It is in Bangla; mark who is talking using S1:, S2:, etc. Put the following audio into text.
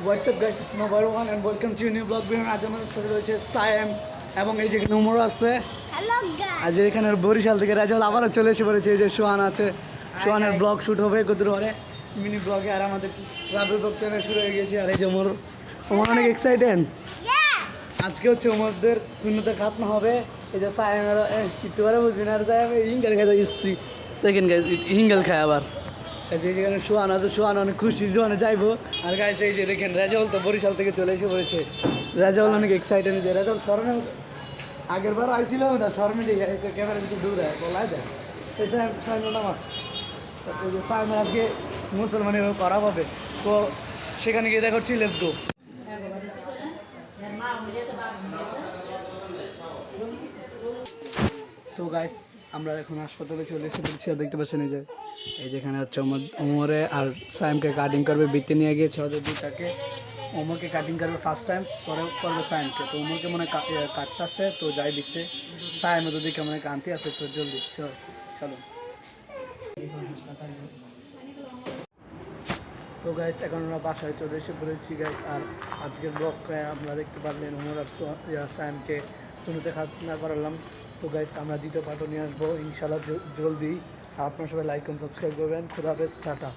S1: WhatsApp guys, it's number one and welcome to new blog video. আজ আমাদের সাথে রয়েছে সায়েম এবং এই যে নোমর আছে।
S2: হ্যালো গাইস,
S1: আজ এখানে বরিশাল থেকে রাজল আবারও চলে এসে পড়েছে। এই যে সোহান আছে, সোহানের ব্লগ শ্যুট হবে কত পরে মিনি ব্লগে। আর আমাদের রাজল ব্লগ চ্যানেল শুরু হয়ে গেছে। আর এই যে ওমর অনেক এক্সাইটেড।
S2: ইয়েস
S1: আজকে হচ্ছে ওমরদের শূন্যতে খাতনা হবে। এই যে সায়েমের একটু পরে বুঝবি না, আর সায়েম হিঙ্গেল খাই ইচ্ছি দেখেন গাইজ, হিঙ্গেল খায় আবার। এই যেখানে সোহান আছে, সোহান অনেক খুশি, সোহানে যাইবো। আর গাইজ এই যে দেখেন রাজল তো বরিশাল থেকে চলে এসে পড়েছে। রাজল অনেক এক্সাইটেড যে রাজল শর্মে আগের বার আইছিল না, শর্মে দিয়ে ক্যামেরা কিছু দূর হয় বলাই দেয়। এই সাইমন আমার এই যে সাইমন আজকে মুসলমানের করা হবে, তো সেখানে গিয়ে দেখা করছি। Let's go. তো গাইস আমরা এখন হাসপাতালে চলে এসে পড়ছি। আর দেখতে পাচ্ছেন এই যেখানে হচ্ছে ওমরে আর সাইমকে কাটিং করবে। বৃত্তি নিয়ে গিয়েছে ওদের দুটাকে। ওমরকে কাটিং করবে ফার্স্ট টাইম, পরে করবে সাইমকে। তো ওমরকে মনে কাটতেছে, তো যাই বৃত্তে। সাইম ওদের দিকে মনে কান্তি আছে, তো জলদি চলো। তো গাইস এখন আমরা বাসায় চলে এসে পড়েছি গাইস। আর আজকের ব্লগ আপনারা দেখতে পারলেন ওমর আর সাইমকে শুনতে খাতনা করালাম। তো গাইস আমরা দ্বিতীয় পার্টও নিয়ে আসবো ইনশাআল্লাহ জলদি। আর আপনারা সবাই লাইক এবং সাবস্ক্রাইব করবেন। খুদা হাফেজ, টাটা।